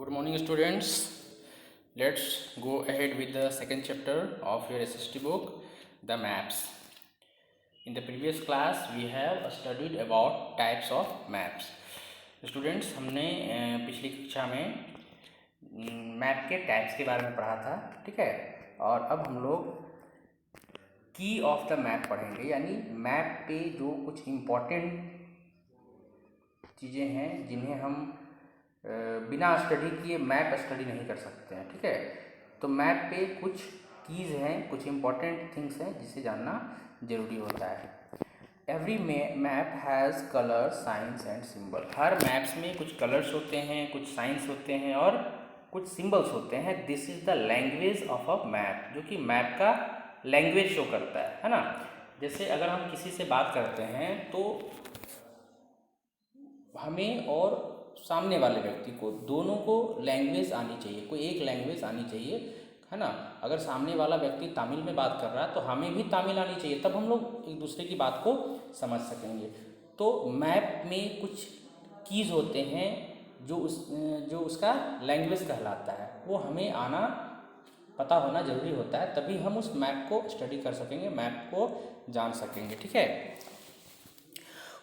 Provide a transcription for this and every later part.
Good morning, students. Let's go ahead with the second chapter of your SST book, the maps. In the previous class, we have studied about types of maps. Students, हमने पिछली कक्षा में map के types के बारे में पढ़ा था, ठीक है। और अब हम लोग की ऑफ द मैप पढ़ेंगे, यानी मैप पे जो कुछ इम्पोर्टेंट चीज़ें हैं जिन्हें हम बिना स्टडी किए मैप स्टडी नहीं कर सकते हैं, ठीक है। तो मैप पे कुछ कीज़ हैं, कुछ इम्पॉर्टेंट थिंग्स हैं जिसे जानना ज़रूरी होता है। Every map has colour, science and symbol. Her maps में कुछ कलर्स होते हैं, कुछ साइंस होते हैं और कुछ सिंबल्स होते हैं। This is the language of a map, जो कि मैप का लैंग्वेज शो करता है ना। जैसे अगर हम किसी से बात करते हैं तो हमें और सामने वाले व्यक्ति को, दोनों को लैंग्वेज आनी चाहिए, कोई एक लैंग्वेज आनी चाहिए, है ना। अगर सामने वाला व्यक्ति तमिल में बात कर रहा है तो हमें भी तमिल आनी चाहिए, तब हम लोग एक दूसरे की बात को समझ सकेंगे। तो मैप में कुछ कीज़ होते हैं जो उसका लैंग्वेज कहलाता है, वो हमें आना पता होना ज़रूरी होता है, तभी हम उस मैप को स्टडी कर सकेंगे, मैप को जान सकेंगे, ठीक है।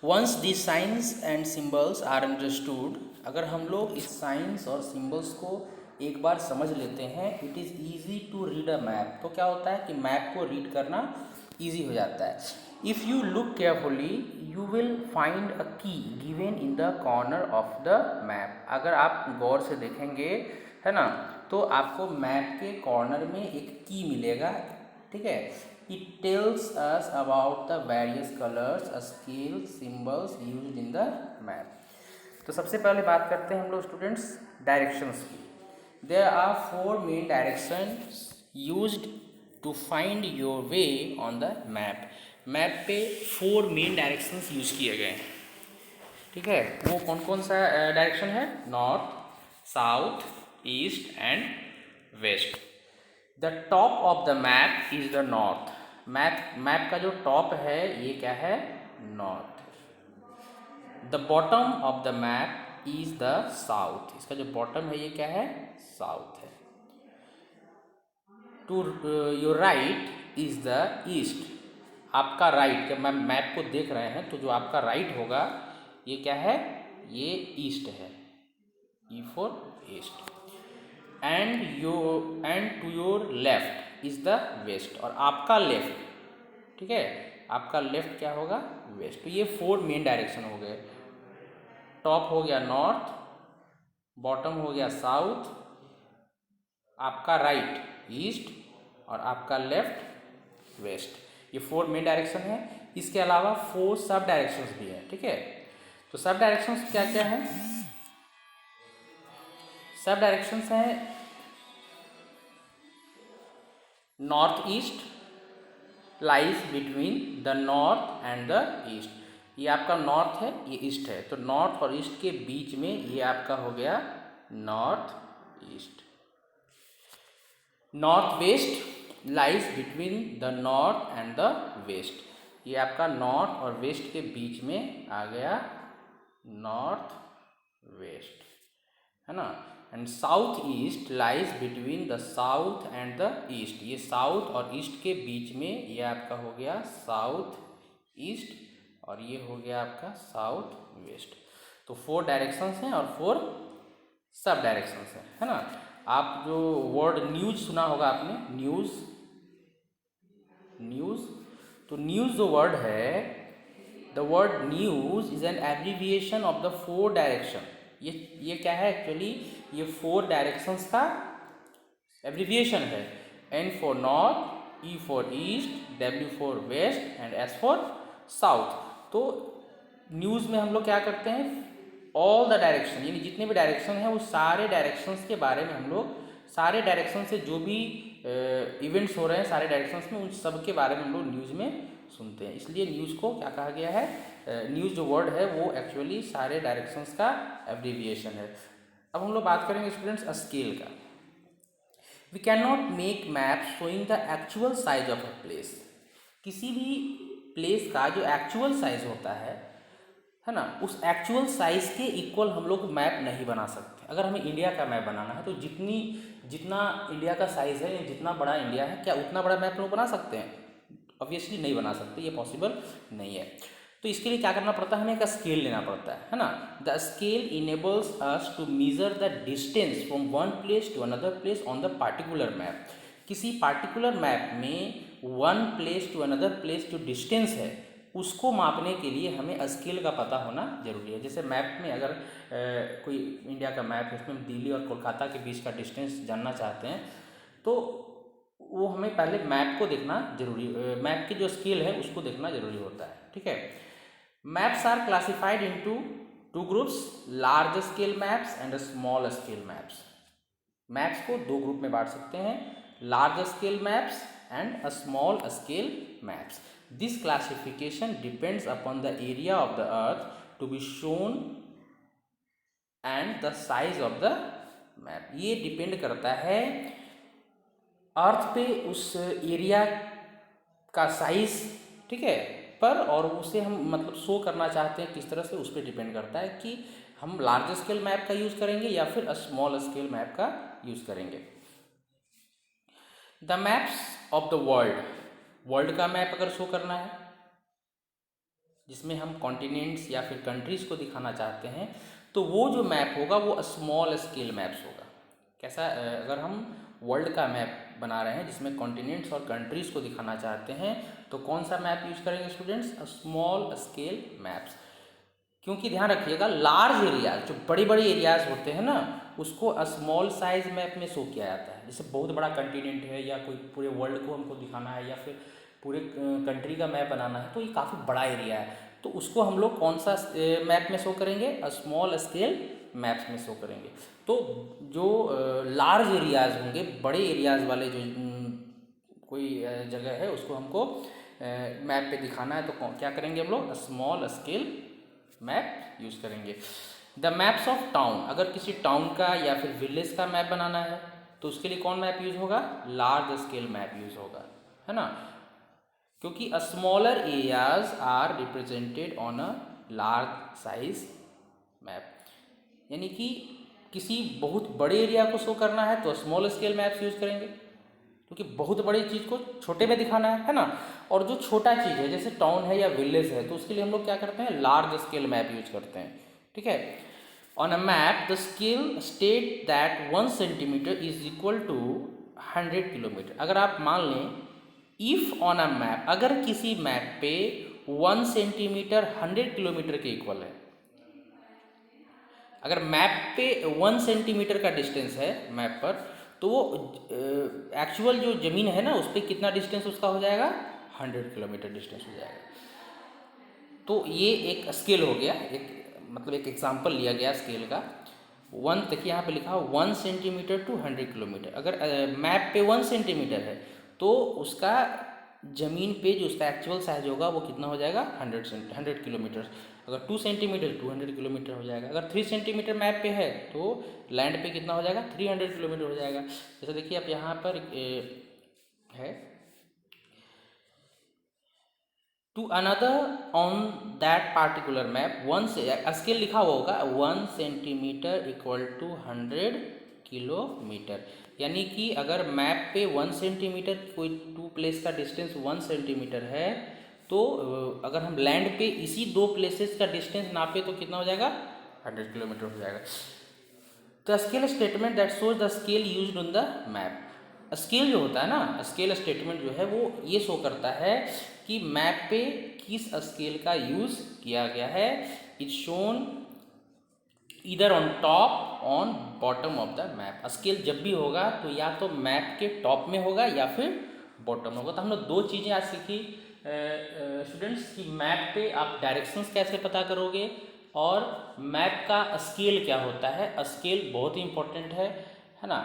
Once the signs and symbols are understood, अगर हम लोग इस साइंस और सिम्बल्स को एक बार समझ लेते हैं, it is easy to read a map. तो क्या होता है कि मैप को रीड करना ईजी हो जाता है। If you look carefully you will find a key given in the corner of the map. अगर आप गौर से देखेंगे, है ना, तो आपको मैप के कॉर्नर में एक की मिलेगा, ठीक है। It tells us about the various colors, scales, symbols used in the map. तो सबसे पहले बात करते हैं हम लोग स्टूडेंट्स डायरेक्शंस की। There are 4 main directions used to find your way on the map. Map पे 4 मेन डायरेक्शंस यूज किए गए हैं, ठीक है। वो कौन कौन सा डायरेक्शन है? North, south, east and west. The top of the map is the north. Map का जो टॉप है ये क्या है? North. The bottom of the map is the south. इसका जो बॉटम है ये क्या है? साउथ है। To your right is the east. आपका राइट, जब मैप को देख रहे हैं तो जो आपका राइट होगा ये क्या है? ये ईस्ट है, E for east. And to your left is the west. और आपका लेफ्ट, ठीक है, आपका लेफ्ट क्या होगा? वेस्ट। तो ये 4 मेन डायरेक्शन हो गए। टॉप हो गया नॉर्थ, बॉटम हो गया साउथ, आपका राइट ईस्ट और आपका लेफ्ट वेस्ट। ये 4 मेन डायरेक्शन है। इसके अलावा 4 सब डायरेक्शंस भी है, ठीक है। तो सब डायरेक्शंस क्या क्या है? सब डायरेक्शंस हैं north east lies between the north and the east. ये आपका नॉर्थ है, ये ईस्ट है, तो नॉर्थ और ईस्ट के बीच में ये आपका हो गया north east. North west lies between the north and the west. ये आपका नॉर्थ और वेस्ट के बीच में आ गया नॉर्थ वेस्ट, है ना। And south east lies between the south and the east. ये साउथ और ईस्ट के बीच में ये आपका हो गया साउथ ईस्ट और ये हो गया आपका साउथ वेस्ट। तो 4 डायरेक्शंस हैं और 4 सब डायरेक्शंस हैं, है ना। आप जो वर्ड न्यूज सुना होगा आपने, न्यूज, तो न्यूज जो वर्ड है, the word news is an abbreviation of the 4 direction. ये क्या है एक्चुअली? ये 4 डायरेक्शंस का एब्रीविएशन है। N for north, E for east, W for west and S for south. तो न्यूज़ में हम लोग क्या करते हैं? ऑल द डायरेक्शन, यानी जितने भी डायरेक्शन हैं वो सारे डायरेक्शंस के बारे में हम लोग, सारे डायरेक्शन से जो भी इवेंट्स हो रहे हैं सारे डायरेक्शंस में, उन सब के बारे में हम लोग न्यूज़ में सुनते हैं। इसलिए न्यूज़ को क्या कहा गया है? न्यूज़ जो वर्ड है वो एक्चुअली सारे डायरेक्शंस का एब्रीविएशन है। अब हम लोग बात करेंगे स्टूडेंट्स स्केल का। We can not make map showing the actual size of a place. किसी भी प्लेस का जो एक्चुअल साइज होता है है ना, उस एक्चुअल साइज़ के इक्वल हम लोग मैप नहीं बना सकते। अगर हमें इंडिया का मैप बनाना है तो जितना इंडिया का साइज़ है, जितना बड़ा इंडिया है, क्या उतना बड़ा मैप लोग बना सकते हैं? ऑब्वियसली नहीं बना सकते, ये पॉसिबल नहीं है। तो इसके लिए क्या करना पड़ता है, हमें एक स्केल लेना पड़ता है ना। The scale enables us to measure the distance from one place to another place on the particular map. किसी पार्टिकुलर मैप में one place to another place जो डिस्टेंस है उसको मापने के लिए हमें स्केल का पता होना जरूरी है। जैसे मैप में अगर कोई इंडिया का मैप है, उसमें हम दिल्ली और कोलकाता के बीच का डिस्टेंस जानना चाहते हैं तो वो हमें पहले मैप को देखना जरूरी, मैप की जो स्केल है उसको देखना जरूरी होता है। ठीक है, maps are classified into two groups, large scale maps and small scale maps. Maps को दो ग्रुप में बांट सकते हैं, large scale maps and small scale maps. This classification depends upon the area of the earth to be shown and the size of the map. ये depend करता है अर्थ पे उस एरिया का साइज, ठीक है, पर, और उसे हम मतलब शो करना चाहते हैं किस तरह से, उस पर डिपेंड करता है कि हम लार्ज स्केल मैप का यूज़ करेंगे या फिर स्मॉल स्केल मैप का यूज़ करेंगे। The maps of the world का मैप अगर शो करना है जिसमें हम कॉन्टिनेंट्स या फिर कंट्रीज को दिखाना चाहते हैं तो वो जो मैप होगा वो स्मॉल स्केल मैप्स होगा। कैसा, अगर हम वर्ल्ड का मैप बना रहे हैं जिसमें कॉन्टिनेंट्स और कंट्रीज़ को दिखाना चाहते हैं तो कौन सा मैप यूज करेंगे स्टूडेंट्स? Small scale maps. क्योंकि ध्यान रखिएगा लार्ज एरियाज, जो बड़े बड़े एरियाज होते हैं ना, उसको स्मॉल साइज मैप में शो किया जाता है। जैसे बहुत बड़ा कंटिनेंट है या कोई पूरे वर्ल्ड को हमको दिखाना है या फिर पूरे कंट्री का मैप बनाना है तो ये काफ़ी बड़ा एरिया है, तो उसको हम लोग कौन सा मैप में शो करेंगे? स्मॉल स्केल मैप्स में शो करेंगे। तो जो लार्ज एरियाज होंगे, बड़े एरियाज वाले जो कोई जगह है उसको हमको मैप पे दिखाना है तो क्या करेंगे हम लोग? स्मॉल स्केल मैप यूज़ करेंगे। द मैप्स ऑफ टाउन, अगर किसी टाउन का या फिर विलेज का मैप बनाना है तो उसके लिए कौन मैप यूज़ होगा? लार्ज स्केल मैप यूज़ होगा, है ना, क्योंकि smaller areas are represented on a large size map. यानी कि किसी बहुत बड़े एरिया को शो करना है तो स्मॉल स्केल मैप्स यूज़ करेंगे क्योंकि बहुत बड़ी चीज़ को छोटे में दिखाना है ना। और जो छोटा चीज़ है जैसे टाउन है या विलेज है तो उसके लिए हम लोग क्या करते हैं? लार्ज स्केल मैप यूज करते हैं। ठीक है, on a map the scale state that 1 centimetre is equal to 100 kilometre. अगर आप मान लें इफ़ ऑन अ मैप, अगर किसी मैप पे 1 सेंटीमीटर 100 किलोमीटर के इक्वल है, अगर मैप पे 1 सेंटीमीटर का डिस्टेंस है मैप पर तो वो एक्चुअल जो ज़मीन है ना उस पर कितना डिस्टेंस उसका हो जाएगा? 100 किलोमीटर डिस्टेंस हो जाएगा। तो ये एक स्केल हो गया, एक मतलब एक एग्जांपल लिया गया स्केल का। 1 तक यहाँ पे लिखा 1 सेंटीमीटर टू 100 किलोमीटर। अगर मैप पे 1 सेंटीमीटर है तो उसका ज़मीन पे जो उसका एक्चुअल साइज होगा वो कितना हो जाएगा? 100 किलोमीटर। अगर 2 सेंटीमीटर 200 किलोमीटर हो जाएगा। अगर 3 सेंटीमीटर मैप पे है तो लैंड पे कितना हो जाएगा? 300 किलोमीटर हो जाएगा। जैसे देखिए आप यहाँ पर है to another on that particular map 1 से स्केल लिखा हुआ होगा 1 सेंटीमीटर इक्वल टू 100 किलोमीटर। यानी कि अगर मैप पे 1 सेंटीमीटर कोई 2 प्लेस का डिस्टेंस 1 सेंटीमीटर है तो अगर हम लैंड पे इसी 2 प्लेसेस का डिस्टेंस नापे तो कितना हो जाएगा? 100 किलोमीटर हो जाएगा। The scale statement that shows the scale used on the map. Scale जो होता है ना, स्केल स्टेटमेंट जो है वो ये शो करता है कि मैप पे किस स्केल का यूज़ किया गया है। इट्स शोन इधर on top on bottom of the map. Scale जब भी होगा तो या तो मैप के टॉप में होगा या फिर बॉटम में होगा। तो हम लोग दो चीज़ें आज सीखी स्टूडेंट्स कि मैप पे आप डायरेक्शंस कैसे पता करोगे और मैप का स्केल क्या होता है। स्केल बहुत ही इंपॉर्टेंट है ना,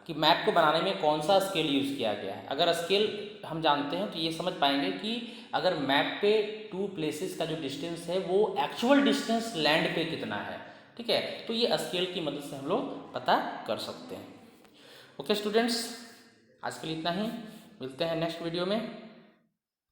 कि मैप को बनाने में कौन सा स्केल यूज़ किया गया है। अगर स्केल हम जानते हैं तो ये समझ पाएंगे कि अगर मैप पे 2 प्लेसेस का जो डिस्टेंस है वो एक्चुअल डिस्टेंस लैंड पे कितना है। ठीक है, तो ये स्केल की मदद से हम लोग पता कर सकते हैं। ओके स्टूडेंट्स, आज के लिए इतना ही, मिलते हैं नेक्स्ट वीडियो में।